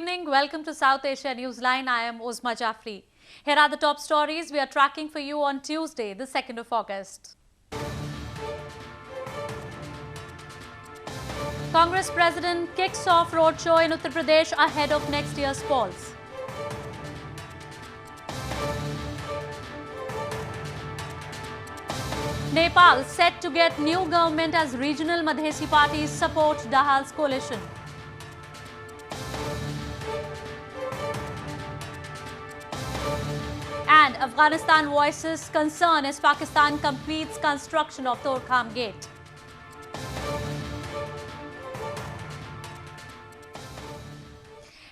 evening. Welcome to South Asia Newsline. I am Uzma Jafri. Here are the top stories we are tracking for you on Tuesday, the 2nd of August. Congress President kicks off roadshow in Uttar Pradesh ahead of next year's polls. Nepal set to get new government as regional Madhesi parties support Dahal's coalition. And Afghanistan voices concern as Pakistan completes construction of Torkham gate.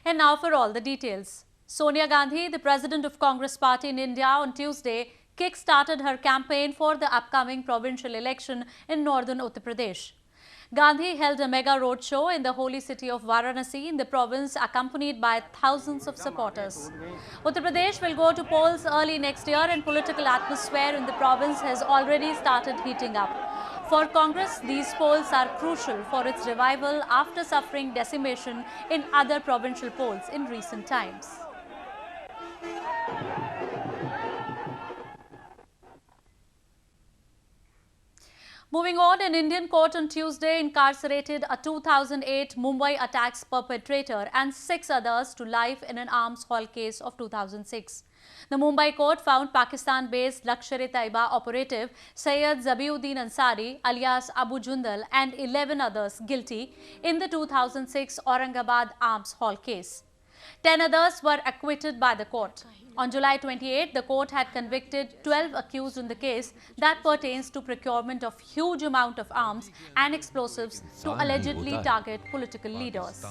And now for all the details. Sonia Gandhi, the president of Congress Party in India, on Tuesday kick-started her campaign for the upcoming provincial election in northern Uttar Pradesh. Gandhi held a mega roadshow in the holy city of Varanasi in the province, accompanied by thousands of supporters. Uttar Pradesh will go to polls early next year, and political atmosphere in the province has already started heating up. For Congress, these polls are crucial for its revival after suffering decimation in other provincial polls in recent times. Moving on, an Indian court on Tuesday incarcerated a 2008 Mumbai attacks perpetrator and 6 others to life in an arms haul case of 2006. The Mumbai court found Pakistan-based Lashkar-e-Taiba operative Syed Zabiuddin Ansari alias Abu Jundal and 11 others guilty in the 2006 Aurangabad arms haul case. 10 others were acquitted by the court. On July 28, the court had convicted 12 accused in the case that pertains to procurement of huge amount of arms and explosives to allegedly target political leaders.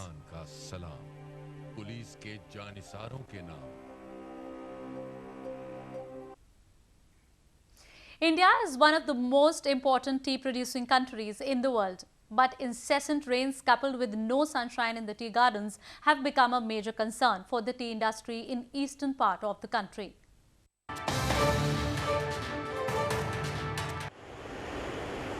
India is one of the most important tea-producing countries in the world. But incessant rains coupled with no sunshine in the tea gardens have become a major concern for the tea industry in eastern part of the country.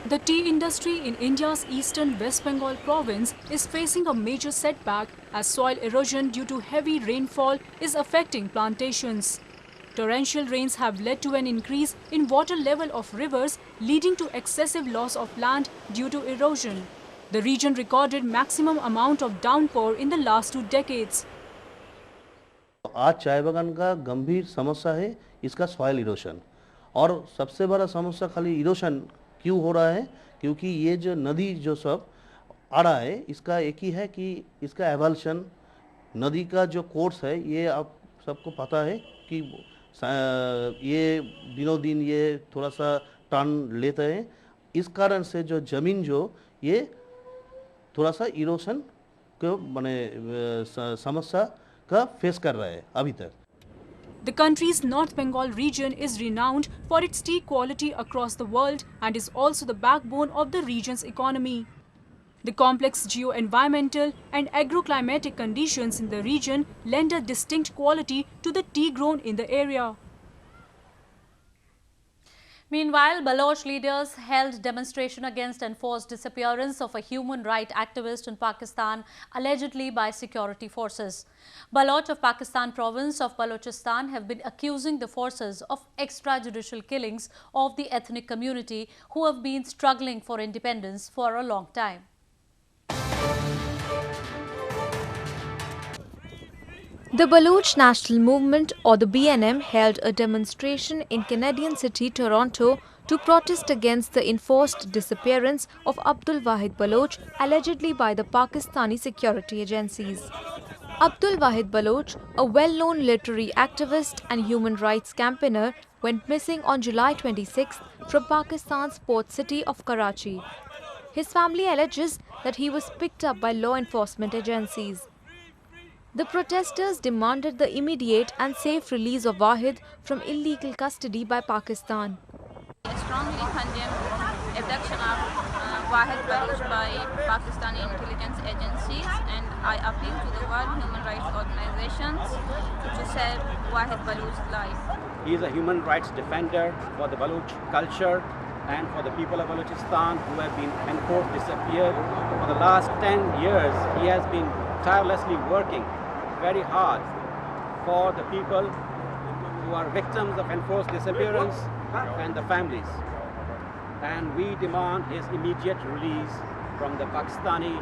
The tea industry in India's eastern West Bengal province is facing a major setback as soil erosion due to heavy rainfall is affecting plantations. Torrential rains have led to an increase in water level of rivers, leading to excessive loss of land due to erosion. The region recorded maximum amount of downpour in the last 2 decades. आज चाय बागान का गंभीर समस्या है इसका soil erosion, और सबसे बड़ा समस्या खाली इरोशन क्यों हो रहा है, क्योंकि ये जो नदी जो सब आ रहा है इसका एक ही है कि इसका एवल्शन नदी का जो कोर्स है, ये आप सबको पता है कि ये दिनों दिन ये थोड़ा सा टर्न लेते हैं. इस कारण से जो ज़मीन जो ये थोड़ा सा इरोशन को माने समस्या का फेस कर रहा है अभी तक. The country's North Bengal region is renowned for its tea quality across the world and is also the backbone of the region's economy. The complex geo-environmental and agroclimatic conditions in the region lend a distinct quality to the tea grown in the area. Meanwhile, Baloch leaders held demonstration against enforced disappearance of a human rights activist in Pakistan, allegedly by security forces. Baloch of Pakistan province of Balochistan have been accusing the forces of extrajudicial killings of the ethnic community who have been struggling for independence for a long time. The Baloch National Movement, or the BNM, held a demonstration in Canadian city Toronto to protest against the enforced disappearance of Abdul Wahid Baloch, allegedly by the Pakistani security agencies. Abdul Wahid Baloch, a well-known literary activist and human rights campaigner, went missing on July 26 from Pakistan's port city of Karachi. His family alleges that he was picked up by law enforcement agencies. The protesters demanded the immediate and safe release of Wahid from illegal custody by Pakistan. I strongly condemn abduction of Wahid Baloch by Pakistani intelligence agencies, and I appeal to the world human rights organizations to save Wahid Baloch's life. He is a human rights defender for the Baloch culture and for the people of Balochistan who have been enforced disappeared. For the last 10 years, he has been tirelessly working very hard for the people who are victims of enforced disappearance and the families. And we demand his immediate release from the Pakistani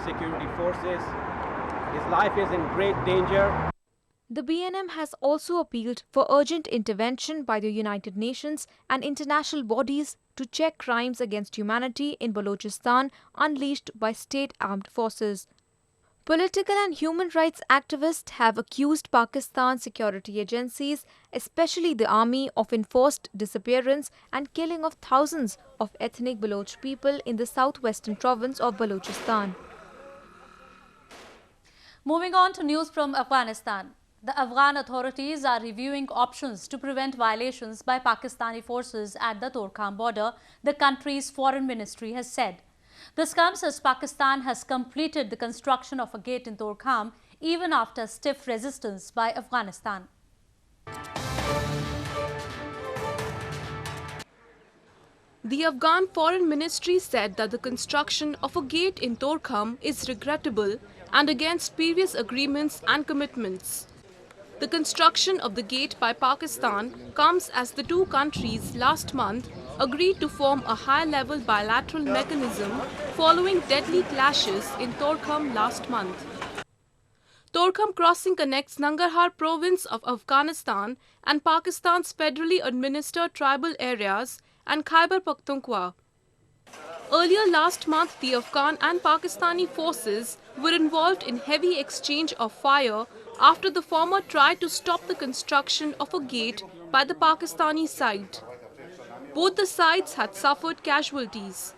security forces. His life is in great danger. The BNM has also appealed for urgent intervention by the United Nations and international bodies to check crimes against humanity in Balochistan unleashed by state armed forces. Political and human rights activists have accused Pakistan security agencies, especially the army, of enforced disappearance and killing of thousands of ethnic Baloch people in the southwestern province of Balochistan. Moving on to news from Afghanistan. The Afghan authorities are reviewing options to prevent violations by Pakistani forces at the Torkham border, the country's foreign ministry has said. This comes as Pakistan has completed the construction of a gate in Torkham even after stiff resistance by Afghanistan. The Afghan Foreign Ministry said that the construction of a gate in Torkham is regrettable and against previous agreements and commitments. The construction of the gate by Pakistan comes as the two countries last month agreed to form a high-level bilateral mechanism following deadly clashes in Torkham last month. Torkham crossing connects Nangarhar province of Afghanistan and Pakistan's federally administered tribal areas and Khyber Pakhtunkhwa. Earlier last month, the Afghan and Pakistani forces were involved in heavy exchange of fire after the former tried to stop the construction of a gate by the Pakistani side. Both the sides had suffered casualties.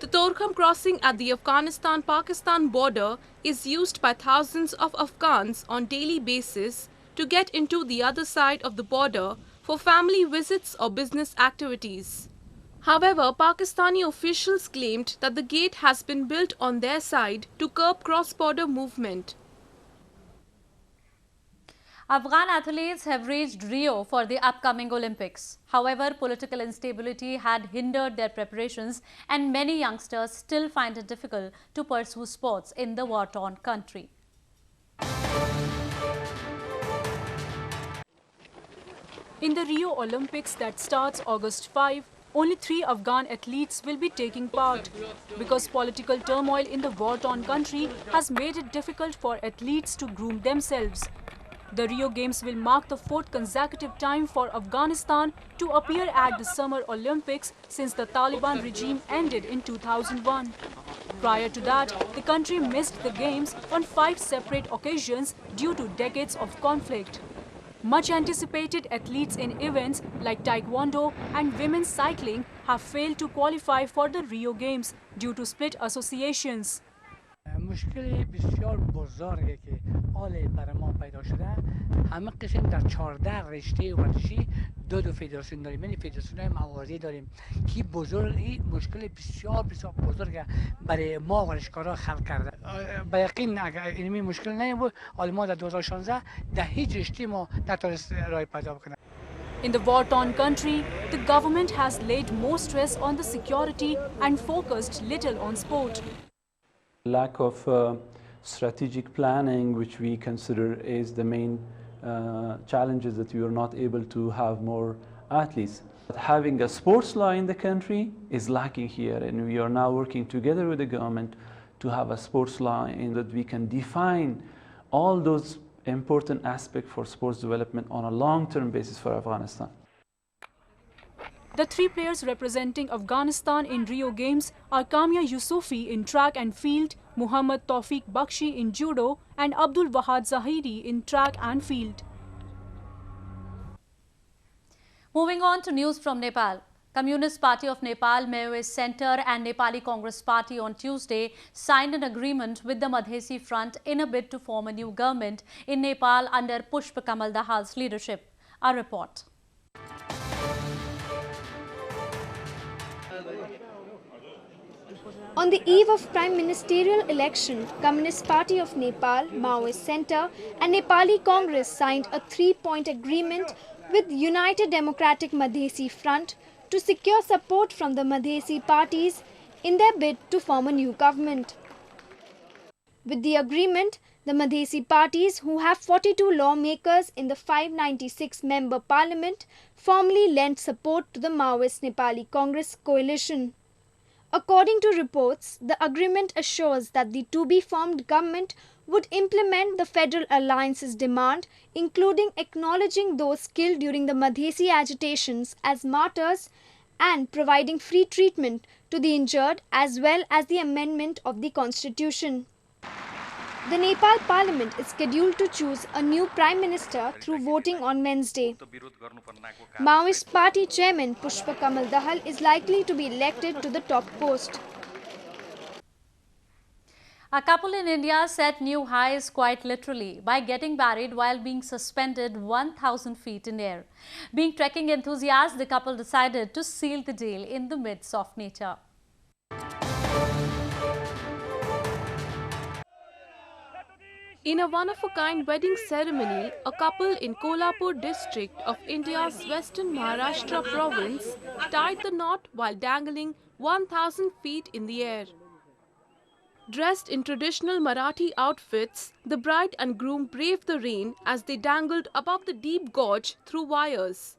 The Torkham crossing at the Afghanistan-Pakistan border is used by thousands of Afghans on daily basis to get into the other side of the border for family visits or business activities. However, Pakistani officials claimed that the gate has been built on their side to curb cross-border movement. Afghan athletes have reached Rio for the upcoming Olympics. However, political instability had hindered their preparations and many youngsters still find it difficult to pursue sports in the war-torn country. In the Rio Olympics that starts August 5, only 3 Afghan athletes will be taking part because political turmoil in the war-torn country has made it difficult for athletes to groom themselves. The Rio Games will mark the 4th consecutive time for Afghanistan to appear at the Summer Olympics since the Taliban regime ended in 2001. Prior to that, the country missed the Games on 5 separate occasions due to decades of conflict. Much anticipated athletes in events like Taekwondo and women's cycling have failed to qualify for the Rio Games due to split associations. مشکلی بسیار بزرگی که حال برای ما پیدا شده همه قسم در 14 رشته ورزشی دو فدراسیون داریم یعنی فدراسیون موازی داریم که بزرگی مشکل بسیار بزرگ برای ما ورزشکارا خلق کرده به یقین اگر این مشکل نبود حال ما در 2016 در هیچ رشته ما نتونست راه پیدا بکنه. In the war-torn country, the government has laid more stress on the security and focused little on sport. Lack of strategic planning, which we consider is the main challenges that we are not able to have more athletes. But having a sports law in the country is lacking here, and we are now working together with the government to have a sports law in that we can define all those important aspects for sports development on a long-term basis for Afghanistan. The 3 players representing Afghanistan in Rio Games are Kamya Yusufi in track and field, Muhammad Tawfiq Bakshi in judo, and Abdul Wahad Zahiri in track and field. Moving on to news from Nepal. Communist Party of Nepal, Maoist Center and Nepali Congress Party on Tuesday signed an agreement with the Madhesi Front in a bid to form a new government in Nepal under Pushpa Kamal Dahal's leadership. A report. On the eve of prime ministerial election, Communist Party of Nepal, Maoist Center and Nepali Congress signed a 3-point agreement with United Democratic Madhesi Front to secure support from the Madhesi parties in their bid to form a new government. With the agreement, The Madhesi parties, who have 42 lawmakers in the 596-member parliament, formally lent support to the Maoist Nepali Congress coalition. According to reports, the agreement assures that the to-be-formed government would implement the Federal Alliance's demand, including acknowledging those killed during the Madhesi agitations as martyrs and providing free treatment to the injured, as well as the amendment of the constitution. The Nepal Parliament is scheduled to choose a new Prime Minister through voting on Wednesday. Maoist Party Chairman Pushpa Kamal Dahal is likely to be elected to the top post. A couple in India set new highs quite literally by getting married while being suspended 1,000 feet in air. Being trekking enthusiasts, the couple decided to seal the deal in the midst of nature. In a one-of-a-kind wedding ceremony, a couple in Kolhapur district of India's western Maharashtra province tied the knot while dangling 1,000 feet in the air. Dressed in traditional Marathi outfits, the bride and groom braved the rain as they dangled above the deep gorge through wires.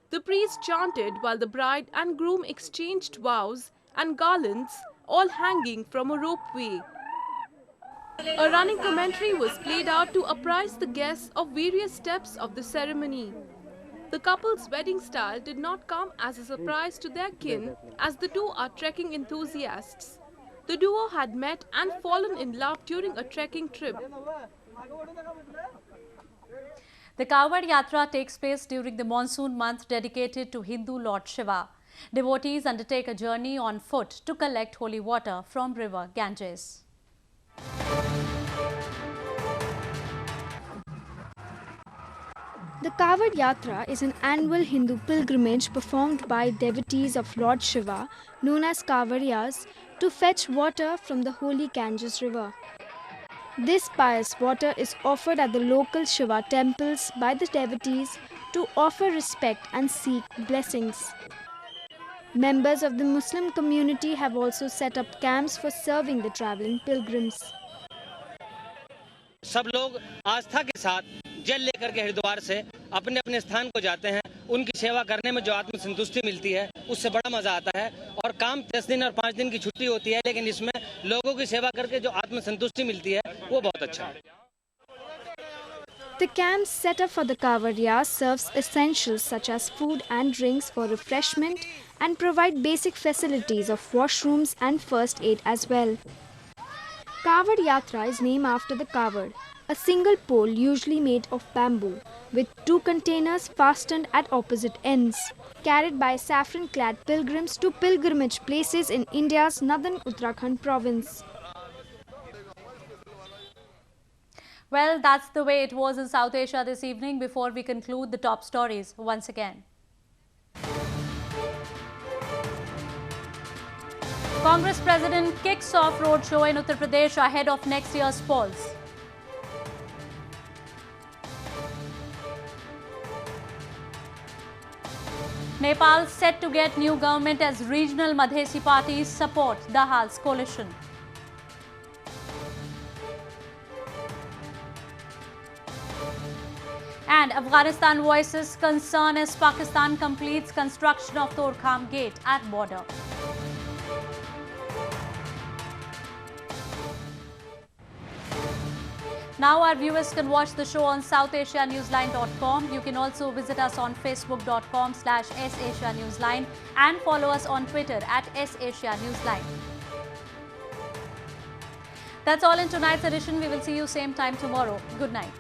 The priest chanted while the bride and groom exchanged vows and garlands, all hanging from a ropeway. A running commentary was played out to apprise the guests of various steps of the ceremony. The couple's wedding style did not come as a surprise to their kin, as the two are trekking enthusiasts. The duo had met and fallen in love during a trekking trip. The Kawad Yatra takes place during the monsoon month dedicated to Hindu Lord Shiva. Devotees undertake a journey on foot to collect holy water from river Ganges. The Kawad Yatra is an annual Hindu pilgrimage performed by devotees of Lord Shiva, known as Kavariyas, to fetch water from the holy Ganges river. This pious water is offered at the local Shiva temples by the devotees to offer respect and seek blessings. Members of the Muslim community have also set up camps for serving the traveling pilgrims. सब लोग आस्था के साथ जल लेकर के हरिद्वार से अपने अपने स्थान को जाते हैं। उनकी सेवा करने में जो आत्मसंतुष्टि मिलती है उससे बड़ा मजा आता है और काम 10 दिन और 5 दिन की छुट्टी होती है, लेकिन इसमें लोगों की सेवा करके जो आत्मसंतुष्टि मिलती है वो बहुत अच्छा है। The camps set up for the Kavariyas serves essentials such as food and drinks for refreshment and provide basic facilities of washrooms and first aid as well. Kawad Yatra is named after the Kawad, a single pole usually made of bamboo, with 2 containers fastened at opposite ends, carried by saffron-clad pilgrims to pilgrimage places in India's northern Uttarakhand province. Well, that's the way it was in South Asia this evening. Before we conclude, the top stories once again. Congress President kicks off roadshow in Uttar Pradesh ahead of next year's polls. Nepal set to get new government as regional Madhesi parties support Dahal's coalition. And Afghanistan voices concern as Pakistan completes construction of Torkham gate at border. Now our viewers can watch the show on SouthAsiaNewsline.com. You can also visit us on Facebook.com/SAsiaNewsline and follow us on Twitter @SAsiaNewsline. That's all in tonight's edition. We will see you same time tomorrow. Good night.